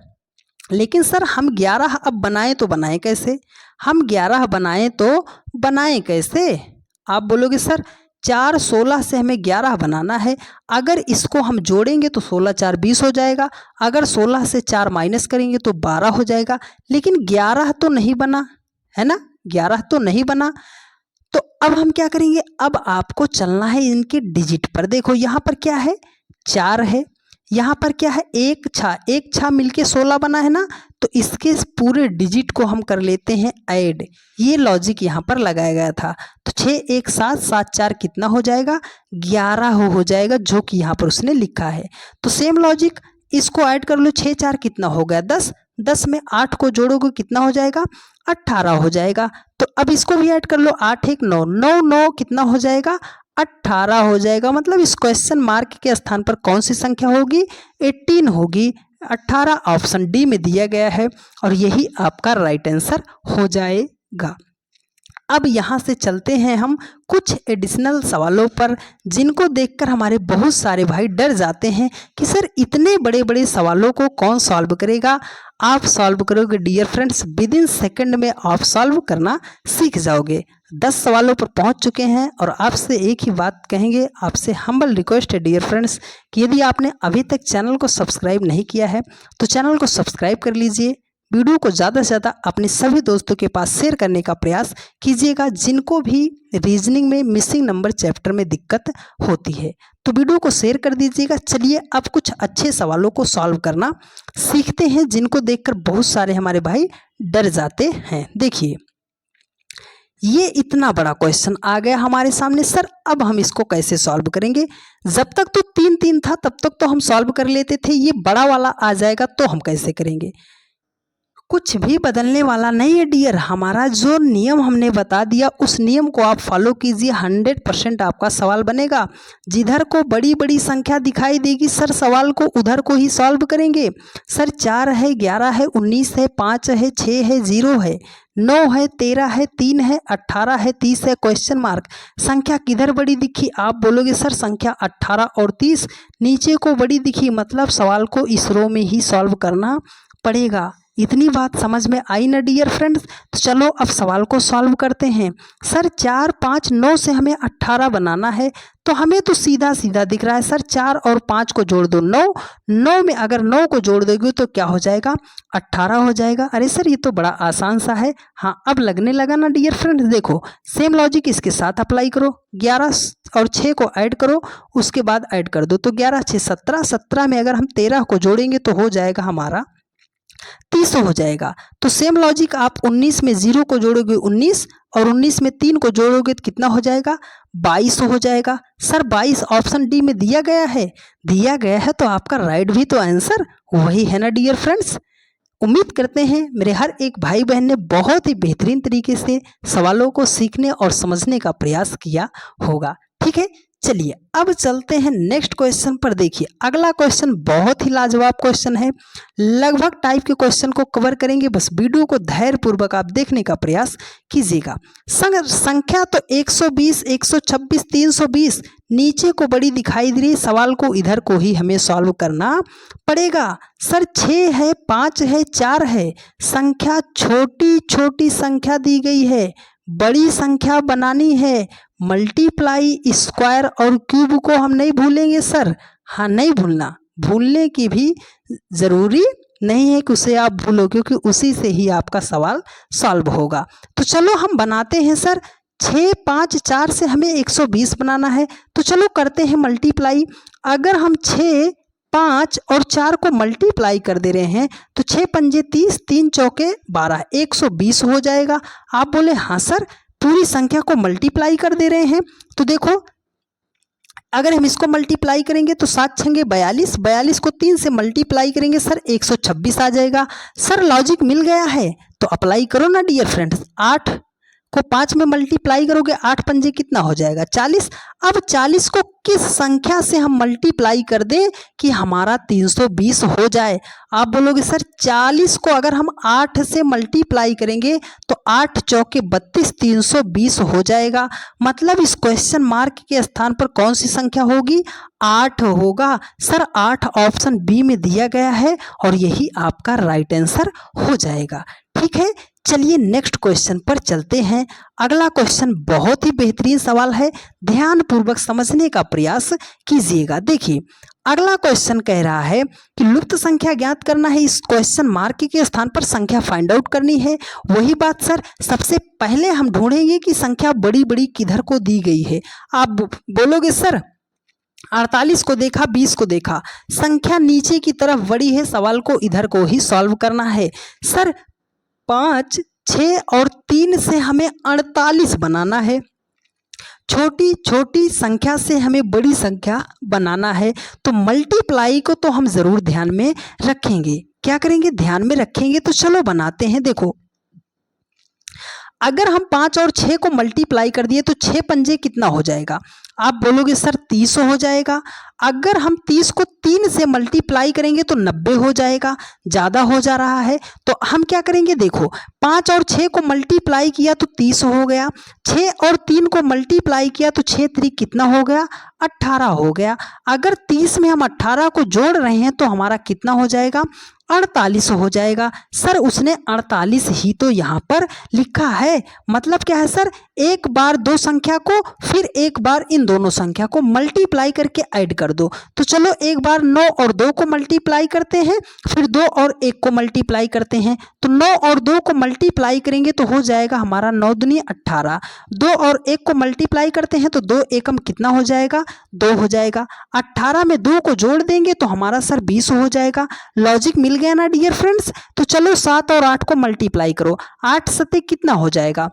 लेकिन सर हम 11 अब बनाएं तो बनाएं कैसे, हम 11 बनाएं तो बनाएं कैसे। आप बोलोगे सर 4 16 से हमें 11 बनाना है। अगर इसको हम जोड़ेंगे तो 16 4 20 हो जाएगा। अगर 16 से 4 माइनस करेंगे तो 12 हो जाएगा। लेकिन 11 तो नहीं बना है ना, 11 तो नहीं बना। तो अब हम क्या करेंगे, अब आपको चलना है इनके डिजिट पर। देखो यहाँ पर क्या है, 4 है, यहाँ पर क्या है, एक छा मिलके 16 बना है ना। तो इसके पूरे डिजिट को हम कर लेते हैं ऐड। ये लॉजिक यहाँ पर लगाया गया था। तो 6 1 7 7 4 कितना हो जाएगा, 11 हो जाएगा, जो कि यहाँ पर उसने लिखा है। तो सेम लॉजिक, इसको ऐड कर लो। 6 4 कितना हो गया, 10, 10 में 8 को जोड़ोगे कितना हो जाएगा, 18 हो जाएगा। तो अब इसको भी ऐड कर लो, 8 1 9 9 9 कितना हो जाएगा, 18 हो जाएगा। मतलब इस क्वेश्चन मार्क के स्थान पर कौन सी संख्या होगी, 18 होगी। 18 ऑप्शन डी में दिया गया है और यही आपका राइट आंसर हो जाएगा। अब यहाँ से चलते हैं हम कुछ एडिशनल सवालों पर, जिनको देखकर हमारे बहुत सारे भाई डर जाते हैं कि सर इतने बड़े बड़े सवालों को कौन सॉल्व करेगा। आप सॉल्व करोगे dear friends, within second में आप सॉल्व करना सीख जाओगे। 10 सवालों पर पहुंच चुके हैं और आपसे एक ही बात कहेंगे, आपसे हम्बल रिक्वेस्ट है डियर फ्रेंड्स कि यदि आपने अभी तक चैनल को सब्सक्राइब नहीं किया है तो चैनल को सब्सक्राइब कर लीजिए। वीडियो को ज़्यादा से ज़्यादा अपने सभी दोस्तों के पास शेयर करने का प्रयास कीजिएगा, जिनको भी रीजनिंग में मिसिंग नंबर चैप्टर में दिक्कत होती है। तो वीडियो को शेयर कर दीजिएगा। चलिए अब कुछ अच्छे सवालों को सॉल्व करना सीखते हैं, जिनको देखकर बहुत सारे हमारे भाई डर जाते हैं। देखिए ये इतना बड़ा क्वेश्चन आ गया हमारे सामने, सर अब हम इसको कैसे सॉल्व करेंगे। जब तक तो 3 3 था तब तक तो हम सॉल्व कर लेते थे, ये बड़ा वाला आ जाएगा तो हम कैसे करेंगे। कुछ भी बदलने वाला नहीं है डियर, हमारा जो नियम हमने बता दिया उस नियम को आप फॉलो कीजिए, 100% आपका सवाल बनेगा। जिधर को बड़ी बड़ी संख्या दिखाई देगी सर सवाल को उधर को ही सॉल्व करेंगे। सर 4 है, 11 है, 19 है, 5 है, 6 है, 0 है, 9 है, 13 है, 3 है, 18 है, 30 है, क्वेश्चन मार्क। संख्या किधर बड़ी दिखी, आप बोलोगे सर संख्या 18 और 30 नीचे को बड़ी दिखी, मतलब सवाल को इस रो में ही सॉल्व करना पड़ेगा। इतनी बात समझ में आई ना डियर फ्रेंड्स। तो चलो अब सवाल को सॉल्व करते हैं। सर 4 5 9 से हमें 18 बनाना है, तो हमें तो सीधा सीधा दिख रहा है सर 4 और 5 को जोड़ दो 9, 9 में अगर 9 को जोड़ दोगे तो क्या हो जाएगा, 18 हो जाएगा। अरे सर ये तो बड़ा आसान सा है। हाँ अब लगने लगा ना डियर फ्रेंड्स। देखो सेम लॉजिक इसके साथ अप्लाई करो, 11 और 6 को ऐड करो, उसके बाद ऐड कर दो तो 11 6 17, 17 में अगर हम 13 को जोड़ेंगे तो हो जाएगा हमारा 30 हो जाएगा। तो सेम लॉजिक आप 19 में 0 को जोड़ोगे 19 और 19 में 3 को जोड़ोगे तो कितना हो जाएगा, 22 हो जाएगा। सर 22 ऑप्शन डी में दिया गया है, दिया गया है तो आपका राइट भी तो आंसर वही है ना डियर फ्रेंड्स। उम्मीद करते हैं मेरे हर एक भाई बहन ने बहुत ही बेहतरीन तरीके से सवालों को सीखने और समझने का प्रयास किया होगा। ठीक है, चलिए अब चलते हैं नेक्स्ट क्वेश्चन पर। देखिए अगला क्वेश्चन बहुत ही लाजवाब क्वेश्चन है, लगभग टाइप के क्वेश्चन को कवर करेंगे, बस वीडियो को धैर्यपूर्वक आप देखने का प्रयास कीजिएगा। संख्या तो 120 126 320 नीचे को बड़ी दिखाई दे रही, सवाल को इधर को ही हमें सॉल्व करना पड़ेगा। सर 6 है, 5 है, 4 है, संख्या छोटी छोटी संख्या दी गई है, बड़ी संख्या बनानी है। मल्टीप्लाई, स्क्वायर और क्यूब को हम नहीं भूलेंगे सर। हाँ नहीं भूलना, भूलने की भी ज़रूरी नहीं है कि उसे आप भूलो, क्योंकि उसी से ही आपका सवाल सॉल्व होगा। तो चलो हम बनाते हैं सर। 6 5 4 से हमें 120 बनाना है, तो चलो करते हैं मल्टीप्लाई। अगर हम 6 5 और 4 को मल्टीप्लाई कर दे रहे हैं तो 6 पंजे 30, 3 चौके 12, 120 हो जाएगा। आप बोले हाँ सर पूरी संख्या को मल्टीप्लाई कर दे रहे हैं, तो देखो अगर हम इसको मल्टीप्लाई करेंगे तो 7 छंगे 42, 42 को 3 से मल्टीप्लाई करेंगे सर 126 आ जाएगा। सर लॉजिक मिल गया है तो अप्लाई करो ना डियर फ्रेंड्स। 8 को 5 में मल्टीप्लाई करोगे, 8 पंजे कितना हो जाएगा 40। अब 40 को किस संख्या से हम मल्टीप्लाई कर दें कि हमारा 320 हो जाए। आप बोलोगे सर 40 को अगर हम 8 से मल्टीप्लाई करेंगे तो 8 चौके 32, 320 हो जाएगा। मतलब इस क्वेश्चन मार्क के स्थान पर कौन सी संख्या होगी, 8 होगा। सर 8 ऑप्शन बी में दिया गया है और यही आपका राइट आंसर हो जाएगा। ठीक है, चलिए नेक्स्ट क्वेश्चन पर चलते हैं। अगला क्वेश्चन बहुत ही बेहतरीन सवाल है, ध्यान पूर्वक समझने का प्रयास कीजिएगा। देखिए अगला क्वेश्चन कह रहा है कि लुप्त संख्या ज्ञात करना है, इस क्वेश्चन मार्क के स्थान पर संख्या फाइंड आउट करनी है। वही बात सर, सबसे पहले हम ढूंढेंगे कि संख्या बड़ी बड़ी किधर को दी गई है। आप बोलोगे सर 48 को देखा, 20 को देखा, संख्या नीचे की तरफ बड़ी है, सवाल को इधर को ही सॉल्व करना है। सर 5, 6 और 3 से हमें 48 बनाना है। छोटी छोटी संख्या से हमें बड़ी संख्या बनाना है, तो मल्टीप्लाई को तो हम जरूर ध्यान में रखेंगे। क्या करेंगे? ध्यान में रखेंगे। तो चलो बनाते हैं। देखो अगर हम 5 और 6 को मल्टीप्लाई कर दिए तो 6 पंजे कितना हो जाएगा? आप बोलोगे सर 30 हो जाएगा। अगर हम 30 को 3 से मल्टीप्लाई करेंगे तो 90 हो जाएगा। ज़्यादा हो जा रहा है तो हम क्या करेंगे? देखो 5 और 6 को मल्टीप्लाई किया तो 30 हो गया, 6 और 3 को मल्टीप्लाई किया तो 6 3 कितना हो गया? 18 हो गया। अगर 30 में हम 18 को जोड़ रहे हैं तो हमारा कितना हो जाएगा? 48 हो जाएगा। सर उसने 48 ही तो यहाँ पर लिखा है। मतलब क्या है सर? एक बार दो संख्या को फिर एक बार इन दोनों संख्या को मल्टीप्लाई करके ऐड कर दो। तो चलो एक बार 9 और 2 को मल्टीप्लाई करते हैं, फिर 2 और 1 को मल्टीप्लाई करते हैं। तो 9 और 2 को मल्टीप्लाई करेंगे तो हो जाएगा हमारा 9 दूनी 18। 2 और 1 को मल्टीप्लाई करते हैं तो 2 एकम कितना हो जाएगा? 2 हो जाएगा। 18 में 2 को जोड़ देंगे तो हमारा सर 20 हो जाएगा। लॉजिक मिल गया ना डियर फ्रेंड्स? तो चलो 7 और 8 को मल्टीप्लाई करो। 8 सत्ते कितना हो जाएगा?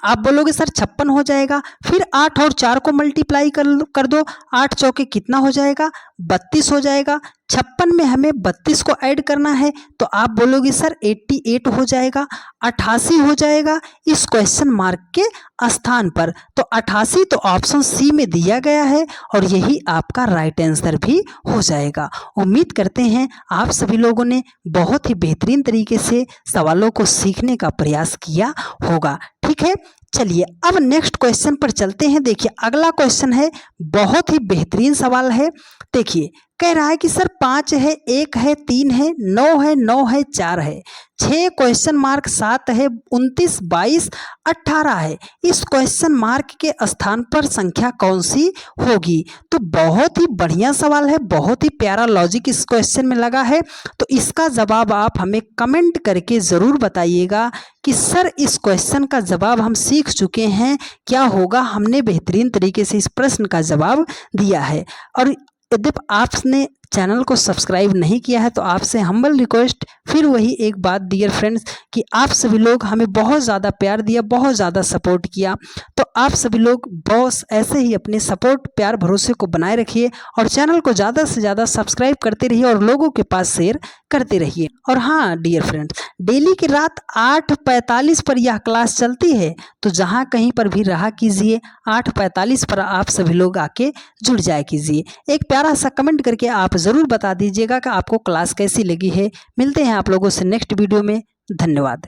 आप बोलोगे सर 56 हो जाएगा। फिर 8 और 4 को मल्टीप्लाई कर दो। 8 चौके कितना हो जाएगा? 32 हो जाएगा। 56 में हमें 32 को ऐड करना है तो आप बोलोगे सर 88 हो जाएगा, 88 हो जाएगा इस क्वेश्चन मार्क के स्थान पर। तो 88 तो ऑप्शन सी में दिया गया है और यही आपका राइट आंसर भी हो जाएगा। उम्मीद करते हैं आप सभी लोगों ने बहुत ही बेहतरीन तरीके से सवालों को सीखने का प्रयास किया होगा। ठीक है, चलिए अब नेक्स्ट क्वेश्चन पर चलते हैं। देखिए अगला क्वेश्चन है, बहुत ही बेहतरीन सवाल है। देखिए कह रहा है कि सर 5 है, 1 है, 3 है, 9 है, 9 है, 4 है, 6 क्वेश्चन मार्क 7 है, 29, 22, 18 है। इस क्वेश्चन मार्क के स्थान पर संख्या कौन सी होगी? तो बहुत ही बढ़िया सवाल है, बहुत ही प्यारा लॉजिक इस क्वेश्चन में लगा है। तो इसका जवाब आप हमें कमेंट करके ज़रूर बताइएगा कि सर इस क्वेश्चन का जवाब हम सीख चुके हैं, क्या होगा? हमने बेहतरीन तरीके से इस प्रश्न का जवाब दिया है। और यदि आपने चैनल को सब्सक्राइब नहीं किया है तो आपसे हम्बल रिक्वेस्ट, फिर वही एक बात डियर फ्रेंड्स कि आप सभी लोग हमें बहुत ज़्यादा प्यार दिया, बहुत ज़्यादा सपोर्ट किया, तो आप सभी लोग बस ऐसे ही अपने सपोर्ट, प्यार, भरोसे को बनाए रखिए और चैनल को ज़्यादा से ज़्यादा सब्सक्राइब करते रहिए और लोगों के पास शेयर करते रहिए। और हाँ डियर फ्रेंड्स, डेली की रात 8:45 पर यह क्लास चलती है, तो जहाँ कहीं पर भी रहा कीजिए 8:45 पर आप सभी लोग आके जुड़ जाए कीजिए। एक प्यारा सा कमेंट करके आप ज़रूर बता दीजिएगा कि आपको क्लास कैसी लगी है। मिलते हैं आप लोगों से नेक्स्ट वीडियो में। धन्यवाद।